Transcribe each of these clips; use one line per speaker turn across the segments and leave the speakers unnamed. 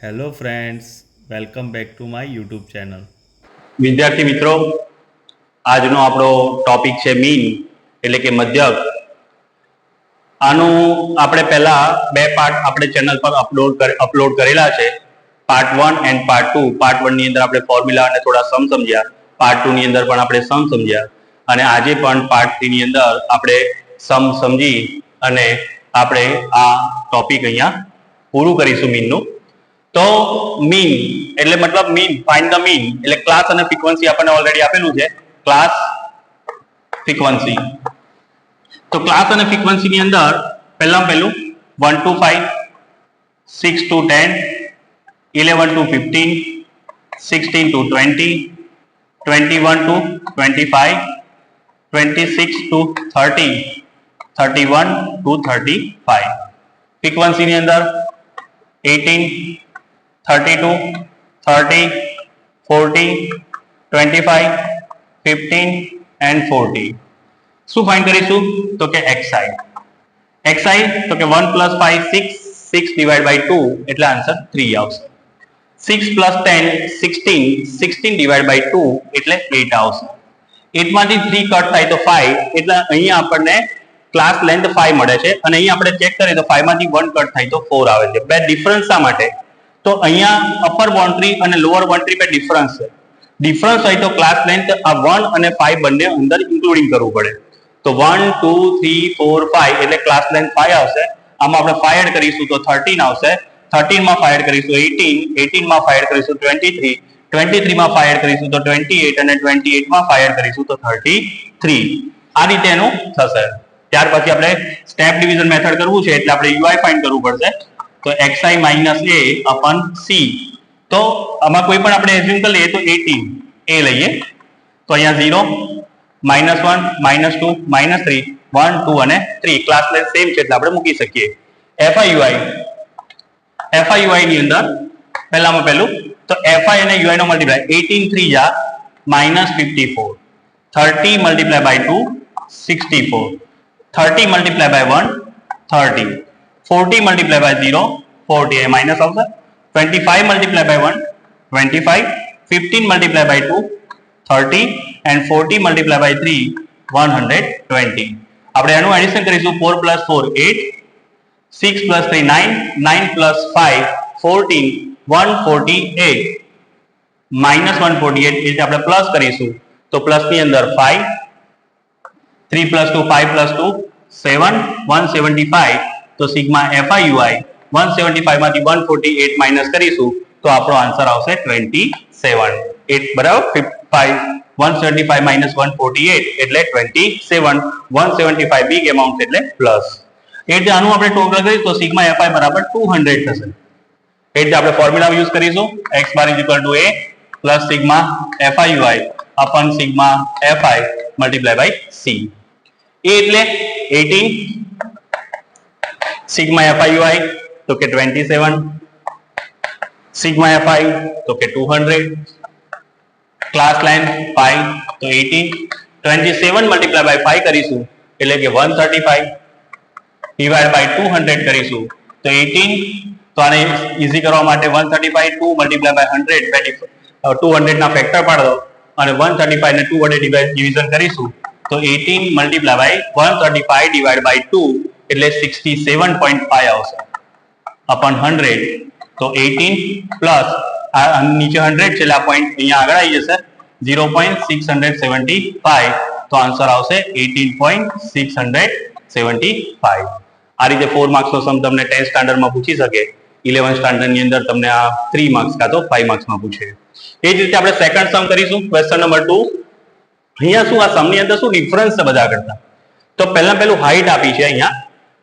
Hello friends, welcome back to my YouTube channel.
વિદ્યાર્થી મિત્રો, આજનો આપણો ટોપિક છે મીન એટલે કે મધ્યક. આનું આપણે પહેલા બે પાર્ટ આપણે ચેનલ પર અપલોડ કરેલા છે. Part 1 and part 2. પાર્ટ 1 ની અંદર આપણે ફોર્મ્યુલા અને થોડા સમ સમજ્યા. પાર્ટ 2 ની અંદર પણ આપણે સમ સમજ્યા અને આજે પણ પાર્ટ 3 ની અંદર આપણે સમ સમજી અને આપણે આ ટોપિક અહીંયા પૂરું કરીશું મીનનું. તો મીન એટલે મતલબ મીન, ફાઇન્ડ ધ મીન એટલે ક્લાસ અને ફ્રીક્વન્સી આપણને ઓલરેડી આપેલું છે. Class, frequency. તો ક્લાસ અને ફ્રીક્વન્સી ની અંદર પહેલું 1 to 5, 6 to 10, 11 to 15, 16 to 20, 21 to 25, 26 to 30, 31 to 35. Frequency ની અંદર 18, 32, 30, 40, 25, 15 and 40. શું ફાઇન્ડ કરીશું? તો કે xi. xi તો કે 1 plus 5 6 divided by 2 એટલે આન્સર 3 આવશે. 6 plus 10 16 divided by 2 એટલે 8 આવશે. 8 માંથી 3 કટ થાય તો 5 એટલે અહીંયા આપણને ક્લાસ લેન્થ 5 મળે છે અને અહીંયા આપણે ચેક કરીએ તો 5 માંથી 1 કટ થાય તો 4 આવે છે. બે ડિફરન્સ શા માટે? તો અહીંયા અપર બાઉન્ડ્રી અને લોઅર બાઉન્ડ્રી બે ડિફરન્સ છે. ડિફરન્સ હોય તો ક્લાસ લેન્થ આ 1 અને 5 બંને અંદર ઇન્ક્લુડિંગ કરવું પડે. તો 1 2 3 4 5 એટલે ક્લાસ લેન્થ 5 આવશે. આમાં આપણે 5 એડ કરીશું તો 13 આવશે. 13 માં 5 એડ કરીશું 18, 18 માં 5 એડ કરીશું 23, 23 માં 5 એડ કરીશું તો 28 અને 28 માં 5 એડ કરીશું તો 33. આ રીતે એનું થશે. ત્યાર પછી આપણે સ્ટેપ ડિવિઝન મેથડ કરવું છે એટલે આપણે UI ફાઇન્ડ કરવું પડશે. તો xi minus a upon c. તો આમાં કોઈ પણ આપણે એઝ્યુમ કરી લઈએ તો 18 a લઈએ તો અહીંયા 0, -1, -2, -3, 1 2 અને 3 ક્લાસ લેન્થ સેમ છે એટલે આપણે મૂકી શકીએ. FIUI ની અંદર પહેલું તો FI અને UI નો મલ્ટીપ્લાય 18 3 જા -54, 30 multiplied by 2 64, 30 multiplied by 1 30, 40 multiplied by 0 40 minus આવશે. 25 multiplied by 1 25, 15 multiplied by 2 30 and 40 multiplied by 3 120. આપણે એનું એડિશન કરીશું. 4 plus 4 8, 6 plus 3 9, 9 plus 5 14, 148 minus 148 એટલે આપણે પ્લસ કરીશું તો પ્લસ ની અંદર 5, 3 plus 2 5 plus 2 7, 175. તો સિગ્મા FIUI 175 માંથી 148 માઇનસ કરીશું તો આપણો આન્સર આવશે 27. 8 બરાબર 5, 175 minus 148 એટલે 27. 175 બિગ એમાઉન્ટ એટલે પ્લસ. એટલે આનું આપણે ટોટલ કરીએ તો સિગ્મા FI બરાબર 200 થશે. એટલે આપણે ફોર્મ્યુલા યુઝ કરીશું. x bar is equal to a plus sigma FIUI upon sigma FI multiplied by c. a એટલે 18, sigma FIUI તો કે 27, sigma FI તો કે 200, ક્લાસ લેન્થ 5 તો 18, 27 મલ્ટીપ્લાય બાય 5 કરીશું એટલે કે 135 ડિવાઇડ બાય 200 કરીશું તો 18. તો આને ઈઝી કરવા માટે 135 2 મલ્ટીપ્લાય બાય 100 200 ના ફેક્ટર પાડો અને 135 ને 2 વડે ડિવિઝન કરીશું તો 18 મલ્ટીપ્લાય બાય 135 ડિવાઇડ બાય 2 એટલે 67.5 આવશે અપોન 100. તો 18 પ્લસ આ નીચે 100 છે એટલે આ પોઈન્ટ અહીંયા આગળ આવી જશે 0.675. તો આન્સર આવશે 18.675. આ રીતે 4 માર્ક્સ નો સમ તમને 10 સ્ટાન્ડર્ડમાં પૂછી શકે. 11 સ્ટાન્ડર્ડ ની અંદર તમને આ 3 માર્ક્સ કાં તો 5 માર્ક્સમાં પૂછે. એ જ રીતે આપણે સેકન્ડ સમ કરીશું. Question number 2. અહીંયા શું આ સમની અંદર શું ડિફરન્સ છે બધા કરતા? તો પહેલું હાઈટ આપી છે અહીંયા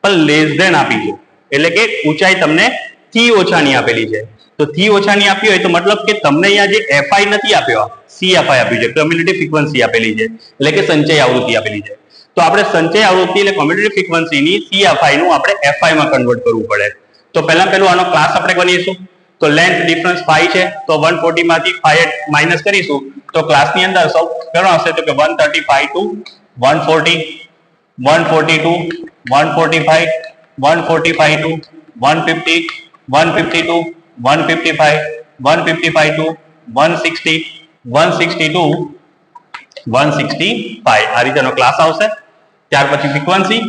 પણ લેસ ધેન આપી છે એટલે કે ઊંચાઈ તમને થી ઓછાની આપેલી છે. તો થી ઓછાની આપી હોય તો મતલબ કે તમને અહીંયા જે FI નથી આપ્યો, CFI આપ્યું છે, કમ્યુનિટી ફ્રીક્વન્સી આપેલી છે એટલે કે સંચય આવૃત્તિ આપેલી છે. તો આપણે સંચય આવૃત્તિ એટલે કમ્યુનિટી ફ્રીક્વન્સીની CFI નું આપણે FI માં કન્વર્ટ કરવું પડે. તો પહેલું આનો ક્લાસ આપણે ગણીશું. તો લેન્થ ડિફરન્સ 5 છે તો 140 માંથી 5 માઇનસ કરીશું તો ક્લાસની અંદર સૌ કેટલો હશે તો કે 135 to 140, 142, 145, 145 to 150, 152, 155, 155 to 160, 160 to 165 આ રીતેનો ક્લાસ આવશે. ત્યાર પછી ફ્રીક્વન્સી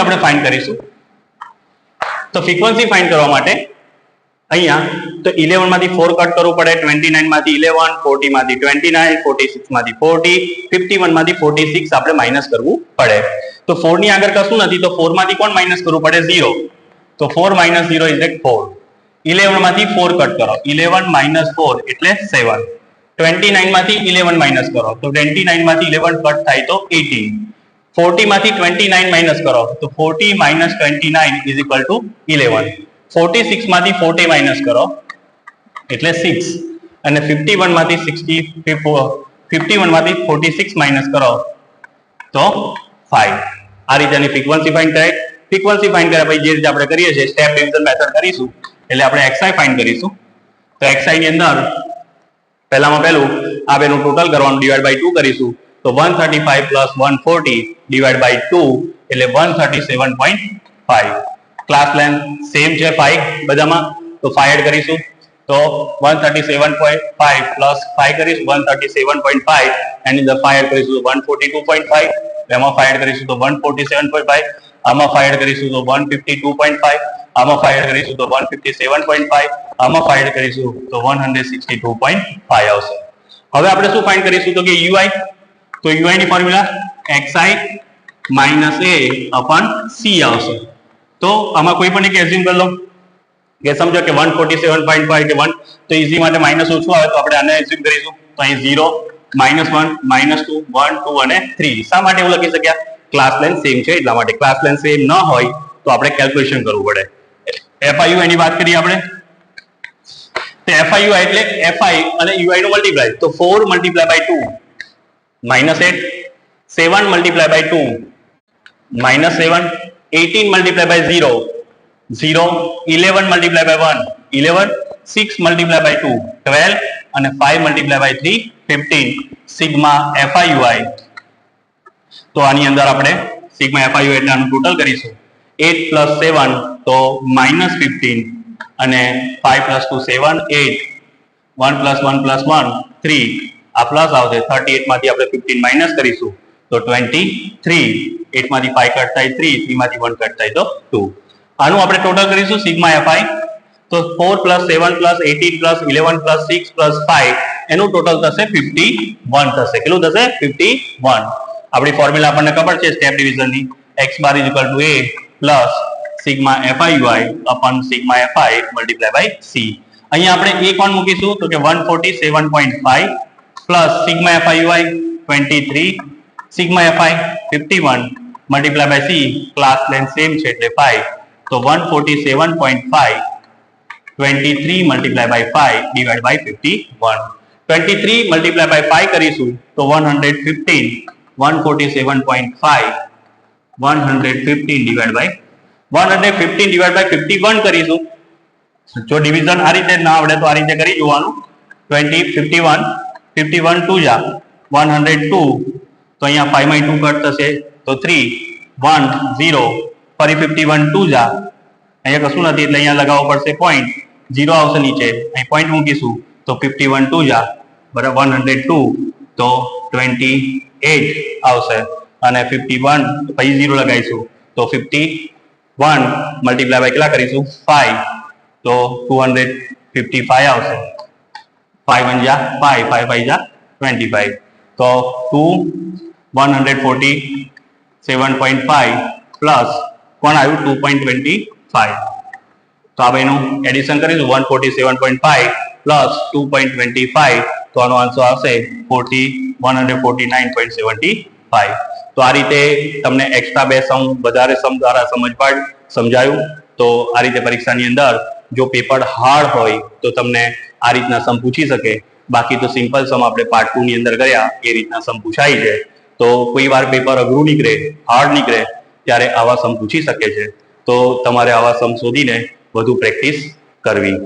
આપણે ફાઇન્ડ કરીશું. તો ફ્રીક્વન્સી ફાઇન્ડ કરવા માટે અહીંયા તો 11 માંથી 4 કટ કરવું પડે, 29 માંથી 11, 40 માંથી 29, 46 માંથી 40, 51 માંથી 46 આપણે માઇનસ કરવું પડે. તો 4 ની આગળ કશું નથી, તો 4 માંથી કોણ માઇનસ કરવું પડે? 0. તો 4 minus 0 is 4. 11 માંથી 4 કટ કરો, 11 minus 4 એટલે 7. 29 માંથી 11 માઇનસ કરો તો 29 માંથી 11 કટ થાય તો 18. 40 માંથી 29 માઇનસ કરો તો 40 minus 29 is equal to 11. 46 માંથી 40 માઇનસ કરો એટલે 6 અને 51 માંથી 51 માંથી 46 માઇનસ કરો તો 5. આ રીતેની ફ્રીક્વન્સી ફાઇન્ડ કરાય. ફ્રીક્વન્સી ફાઇન્ડ કર્યા પછી જે રીતે આપણે કરીએ છીએ સ્ટેપ ડિવિઝન મેથડ કરીશું એટલે આપણે xi ફાઇન્ડ કરીશું. તો xi ની અંદર પહેલામાં પહેલું આ બેનું ટોટલ કરવાનું ડિવાઇડ બાય 2 કરીશું. તો 135 પ્લસ 140 ડિવાઇડ બાય 2 એટલે 137.5. ક્લાસ લેન્થ સેમ છે 5 બધામાં, તો 5 એડ કરીશું તો 137.5 પ્લસ 5 કરીશું 137.5 એની અંદર 5 એડ કરીશું તો 142.5, એમાં 5 એડ કરીશું તો 147.5, આમાં 5 એડ કરીશું તો 152.5, આમાં 5 એડ કરીશું તો 157.5, આમાં 5 એડ કરીશું તો 162.5 આવશે. હવે આપણે શું ફાઇન્ડ કરીશું તો કે ui, તો ui ની formula xi minus a upon c આવશે. તો આમાં કોઈ પણ એક એઝ્યુમ કરી લો કે સમજો કે 147.5 કે 1, તો ઈઝી માટે માઇનસ ઓછું આવે તો આપણે આને એઝ્યુમ કરીશું. તો અહીં 0, -1, -2, 1, 2 અને 3. શા માટે એવું લખી શક્યા? ક્લાસ લેન્થ સેમ છે એટલા માટે. ક્લાસ લેન્થ સેમ ન હોય તો આપણે કેલ્ક્યુલેશન કરવું પડે. FIU એની વાત કરીએ આપણે, તો FIU એટલે FI અને UI નો મલ્ટીપ્લાય. તો 4 multiply by 2 -8, 7 multiply by 2 -7, 18 multiply by 0 0, 11 multiply by 1 11, 6 multiply by 2 12 અને 5 multiply by 3 15 સિગ્મા FIUI. તો આની અંદર આપણે સિગ્મા FIU એટલે આનું ટોટલ કરીશું. 8 plus 7 તો -15 અને 5 plus 2 7 8, 1 plus 1 plus 1 3, આ પ્લસ આવશે. 38 માંથી આપણે 15 માઇનસ કરીશું તો 23, 8 માંથી 5 કટ થાય 3, 3 માંથી 1 કટ થાય તો 2. આનું આપણે ટોટલ કરીશું સિગ્મા FI. તો 4 plus 7 plus 18 plus 11 plus 6 plus 5 એનું ટોટલ થશે 51 થશે. કેટલું થશે? 51. આપણી ફોર્મ્યુલા આપણને ખબર છે સ્ટેપ ડિવિઝનની, x bar is equal to a plus sigma FIUI upon sigma FI multiply by c. અહીંયા આપણે a કોણ મૂકીશું તો કે 147.5 plus sigma FIUI 23, sigma FI 51 multiply by c, class length same છે એટલે 5. તો 147.5 23 multiply by 5 divided by 51. 23 multiply by 5 કરીશું તો 115, 147.5 115 divided by 51 કરીશું. જો ડિવિઝન આ રીતે ના આવડે તો આ રીતે કરી જોવાનું. 51 2 જા 102, તો અહીંયા 5 માં 2 કટ થશે તો 3, 1 0, ફરી 51 2 જા, અહીંયા કશું નથી એટલે અહીંયા લગાવવો પડશે પોઈન્ટ, 0 આવશે નીચે, અહીં પોઈન્ટ મૂકીશું તો 51 2 જા બરાબર 102 તો 28 આવશે અને 51 પછી 0 લગાવીશું તો 51 મલ્ટીપ્લાય બાય કેટલા કરીશું 5 તો 255 આવશે. 5 1 જા 5, 5 5 જા 25 તો 147.5 પ્લસ કોણ આવ્યું 2.25. તો આપણે એનું એડિશન કરીશું 147.5 પ્લસ 2.25 તો આનો આન્સર આવશે 149.75. તો આ રીતે તમને એક્સ્ટ્રા બે સમ વધારે સમ દ્વારા સમજાયું. તો આ રીતે પરીક્ષાની અંદર જો પેપર હાર્ડ હોય તો તમને આ રીતના સમ પૂછી શકે. બાકી તો સિમ્પલ સમ આપણે પાર્ટ 2 ની અંદર કર્યા એ રીતના સમ પૂછાય છે. તો કોઈ વાર પેપર અઘરું નીકળે, હાર્ડ નીકળે ત્યારે આવા સમ પૂછી શકે છે. તો તમારે આવા સમ શોધીને વધુ પ્રેક્ટિસ કરવી.